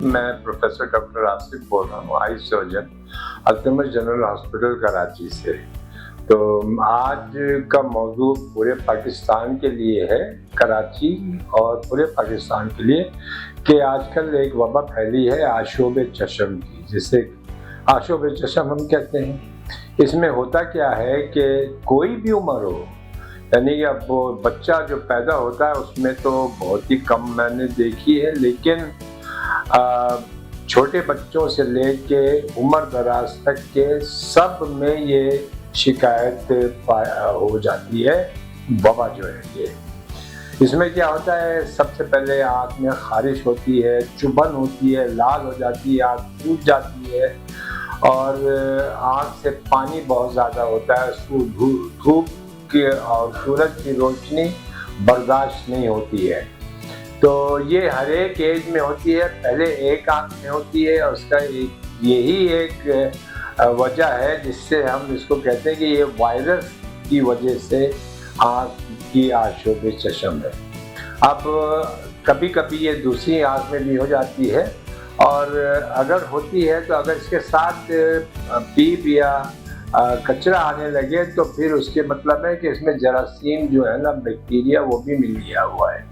मैं professor doctor Asif बोल रहा हूँ, eye surgeon, Altamash general hospital Karachi से। तो आज का मौजू पूरे पाकिस्तान के लिए है, कराची और पूरे पाकिस्तान के लिए, कि आजकल एक वबा फैली है आशोब चशम की, जिसे आशोब चशम हम कहते हैं। इसमें होता क्या है कि कोई भी उम्र हो, यानी कि अब वो बच्चा जो पैदा होता है उसमें तो बहुत ही कम मैंने देखी है, लेकिन छोटे बच्चों से लेके उम्र दराज तक के सब में ये शिकायत हो जाती है, वबा जो है ये। इसमें क्या होता है, सबसे पहले आँख में खारिश होती है, चुभन होती है, लाल हो जाती है, आँख सूज जाती है और आँख से पानी बहुत ज़्यादा होता है। धूप की और सूरज की रोशनी बर्दाश्त नहीं होती है। तो ये हर एक एज में होती है। पहले एक आँख में होती है और उसका यही एक वजह है जिससे हम इसको कहते हैं कि ये वायरस की वजह से आँख की आशोब चशम है। अब कभी कभी ये दूसरी आँख में भी हो जाती है, और अगर होती है तो अगर इसके साथ पीप या कचरा आने लगे तो फिर उसके मतलब है कि इसमें जरासीम जो है ना, बैक्टीरिया, वो भी मिल गया हुआ है।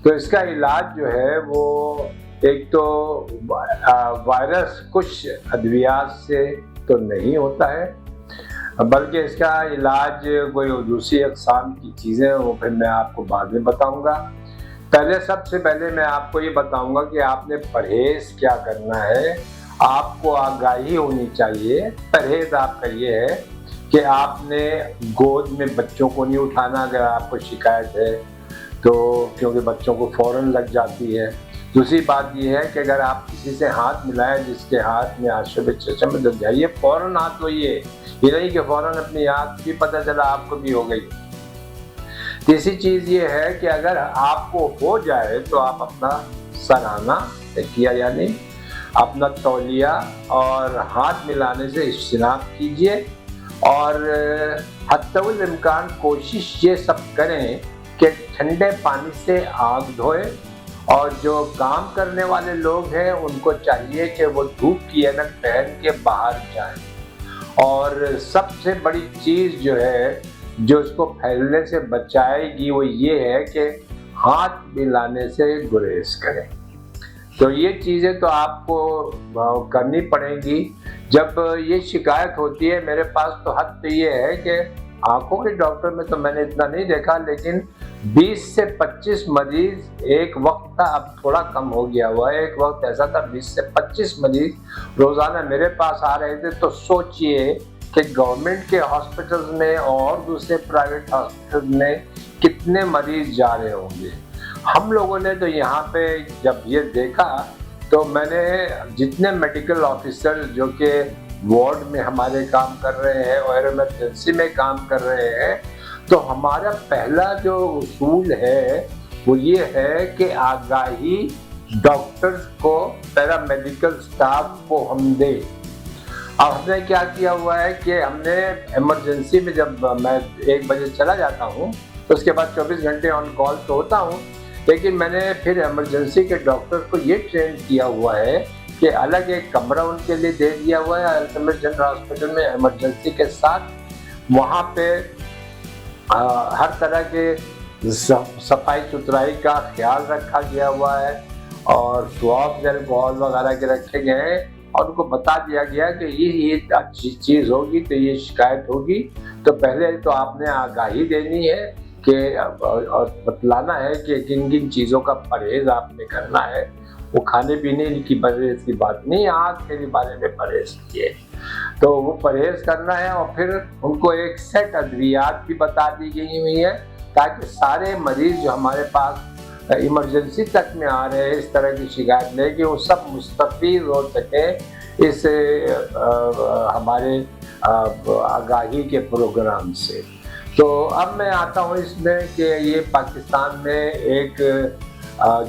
तो इसका इलाज जो है वो एक तो वायरस कुछ अद्वियात से तो नहीं होता है, बल्कि इसका इलाज कोई दूसरी अक़साम की चीज़ें, वो फिर मैं आपको बाद में बताऊंगा। सबसे पहले मैं आपको ये बताऊंगा कि आपने परहेज़ क्या करना है। आपको आगाही होनी चाहिए। परहेज़ आपका ये है कि आपने गोद में बच्चों को नहीं उठाना अगर आपको शिकायत है तो, क्योंकि बच्चों को फ़ौरन लग जाती है। दूसरी बात ये है कि अगर आप किसी से हाथ मिलाएं जिसके हाथ में आशोब चशम में, तो जाइए फ़ौरन हाथ धोइए, ये नहीं कि फ़ौरन अपनी आँख भी पता चला आपको भी हो गई। तीसरी चीज़ ये है कि अगर आपको हो जाए तो आप अपना सराहना किया, यानी अपना तौलिया और हाथ मिलाने से इज्तिनाब कीजिए, और हत्तुल इम्कान कोशिश ये सब करें कि ठंडे पानी से आँख धोएं। और जो काम करने वाले लोग हैं उनको चाहिए कि वो धूप की ऐनक पहन के बाहर जाएं। और सबसे बड़ी चीज़ जो है जो इसको फैलने से बचाएगी वो ये है कि हाथ मिलाने से गुरेज करें। तो ये चीज़ें तो आपको करनी पड़ेंगी। जब ये शिकायत होती है मेरे पास, तो हद तो ये है कि आँखों के डॉक्टर में तो मैंने इतना नहीं देखा, लेकिन 20 से 25 मरीज एक वक्त था, अब थोड़ा कम हो गया हुआ है। एक वक्त ऐसा था 20 से 25 मरीज रोज़ाना मेरे पास आ रहे थे। तो सोचिए कि गवर्नमेंट के हॉस्पिटल्स में और दूसरे प्राइवेट हॉस्पिटल्स में कितने मरीज जा रहे होंगे। हम लोगों ने तो यहाँ पे जब ये देखा तो मैंने जितने मेडिकल ऑफिसर जो कि वार्ड में हमारे काम कर रहे हैं और इमरजेंसी में काम कर रहे हैं, तो हमारा पहला जो उसूल है वो ये है कि आगाही डॉक्टर्स को, पैरामेडिकल स्टाफ को हम दें। अब हमने क्या किया हुआ है कि हमने इमरजेंसी में, जब मैं 1 बजे चला जाता हूँ तो उसके बाद 24 घंटे ऑन कॉल तो होता हूँ, लेकिन मैंने फिर इमरजेंसी के डॉक्टर को ये ट्रेन किया हुआ है कि अलग एक कमरा उनके लिए दे दिया हुआ है अल्तमश जनरल हॉस्पिटल में इमरजेंसी के साथ। वहाँ पे हर तरह के सफाई सुथराई का ख्याल रखा गया हुआ है, और स्वाब अल्कोहल वगैरह के रखे गए हैं, और उनको बता दिया गया कि ये अच्छी चीज़ होगी तो ये शिकायत होगी। तो पहले तो आपने आगाही देनी है कि और बतलाना है कि किन किन चीज़ों का परहेज़ आपने करना है। वो खाने पीने की परहेज़ की बात नहीं, आँख के बारे में परहेज़ किए, तो वो परहेज़ करना है। और फिर उनको एक सेट अद्वियात भी बता दी गई हुई है ताकि सारे मरीज़ जो हमारे पास इमरजेंसी तक में आ रहे हैं इस तरह की शिकायत लेके, वो सब मुस्तफ़ीज़ हो सके इस हमारे आगाही के प्रोग्राम से। तो अब मैं आता हूँ इसमें कि ये पाकिस्तान में एक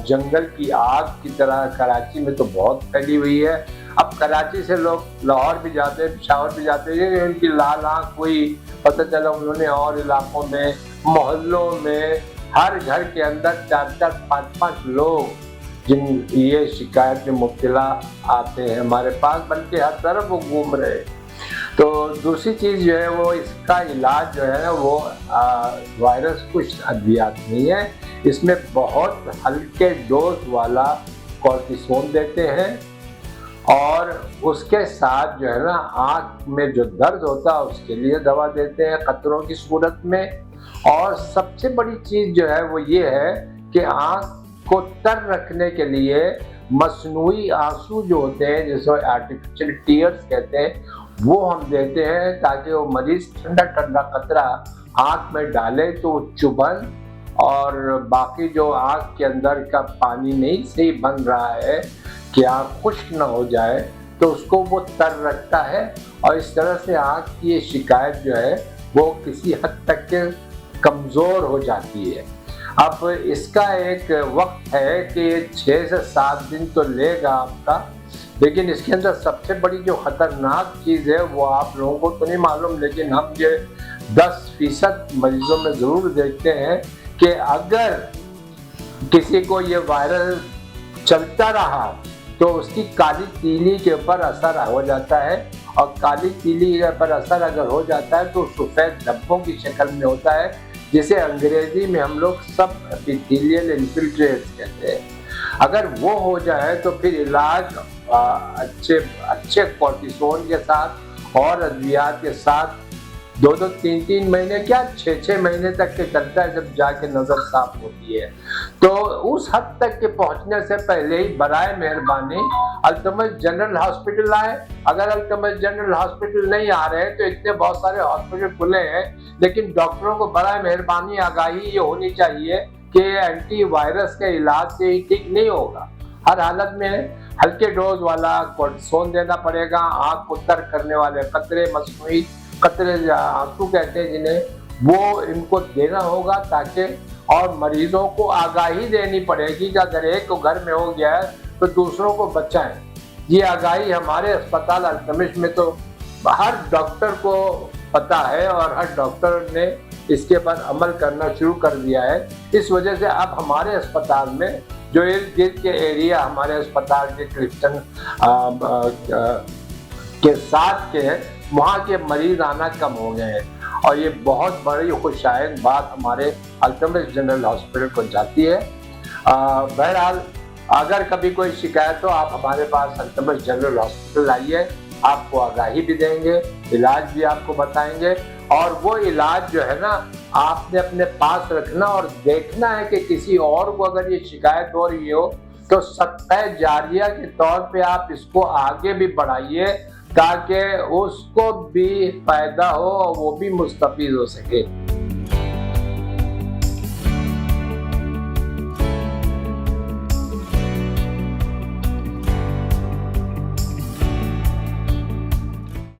जंगल की आग की तरह कराची में तो बहुत फैली हुई है। अब कराची से लोग लाहौर भी जाते हैं, पेशावर भी जाते हैं, उनकी लाल आँख हुई, पता चला उन्होंने और इलाकों में, मोहल्लों में, हर घर के अंदर 4-4, 5-5 लोग जिन ये शिकायत में मुब्तला आते हैं हमारे पास, बल्कि हर तरफ वो घूम रहे हैं। तो दूसरी चीज़ जो है वो इसका इलाज जो है ना वो वायरस कुछ अद्वियात नहीं है, इसमें बहुत हल्के डोज वाला कॉर्टिसोन देते हैं और उसके साथ जो है ना आँख में जो दर्द होता है उसके लिए दवा देते हैं कतरों की सूरत में। और सबसे बड़ी चीज़ जो है वो ये है कि आँख को तर रखने के लिए मसनूई आंसू जो होते हैं, जिसे आर्टिफिशियल टीयर्स कहते हैं, वो हम देते हैं ताकि वो मरीज ठंडा ठंडा कतरा आँख में डाले तो चुभन और बाकी जो आँख के अंदर का पानी नहीं सही बन रहा है कि आँख खुश्क ना हो जाए, तो उसको वो तर रखता है और इस तरह से आँख की ये शिकायत जो है वो किसी हद तक के कमज़ोर हो जाती है। अब इसका एक वक्त है कि 6 से 7 दिन तो लेगा आपका, लेकिन इसके अंदर सबसे बड़ी जो ख़तरनाक चीज़ है वो आप लोगों को तो नहीं मालूम, लेकिन हम ये 10% मरीजों में ज़रूर देखते हैं कि अगर किसी को ये वायरस चलता रहा तो उसकी काली तीली के ऊपर असर हो जाता है, और काली तीली के ऊपर असर अगर हो जाता है तो सफ़ेद धब्बों की शक्ल में होता है, जिसे अंग्रेजी में हम लोग सब एपिथेलियल इन्फिल्ट्रेट्स कहते हैं। अगर वो हो जाए तो फिर इलाज अच्छे कॉर्टिसोन के साथ और अद्वियात के साथ 2-2, 3-3 महीने क्या 6-6 महीने तक के चलता है, जब जाके नज़र साफ होती है। तो उस हद तक के पहुंचने से पहले ही बराए मेहरबानी अल्तमश जनरल हॉस्पिटल आए। अगर अल्तमश जनरल हॉस्पिटल नहीं आ रहे हैं तो इतने बहुत सारे हॉस्पिटल खुले हैं, लेकिन डॉक्टरों को बराए मेहरबानी आगाही ये होनी चाहिए कि एंटीवायरस के इलाज से ही ठीक नहीं होगा। हर हालत में हल्के डोज वाला कॉर्टिसोन देना पड़ेगा, आँख को तर करने वाले कतरे, मसनूई कतरे आंसू कहते हैं जिन्हें, वो इनको देना होगा ताकि, और मरीजों को आगाही देनी पड़ेगी कि अगर एक को घर में हो गया है तो दूसरों को बचाएं। ये आगाही हमारे अस्पताल अल्तमिश में तो हर डॉक्टर को पता है और हर डॉक्टर ने इसके पर अमल करना शुरू कर दिया है। इस वजह से अब हमारे अस्पताल में जो इर्द गिर्द के एरिया हमारे अस्पताल के क्लिफ्टन के साथ के हैं, वहाँ के मरीज आना कम हो गए हैं और ये बहुत बड़ी खुशायन बात हमारे अल्तमश जनरल हॉस्पिटल को जाती है। बहरहाल अगर कभी कोई शिकायत हो आप हमारे पास अल्तमश जनरल हॉस्पिटल आइए, आपको आगाही भी देंगे, इलाज भी आपको बताएंगे, और वो इलाज जो है ना आपने अपने पास रखना और देखना है कि किसी और को अगर ये शिकायत हो रही हो तो सत्ता जारिया के तौर पे आप इसको आगे भी बढ़ाइए ताकि उसको भी फायदा हो और वो भी मुस्तफीद हो सके।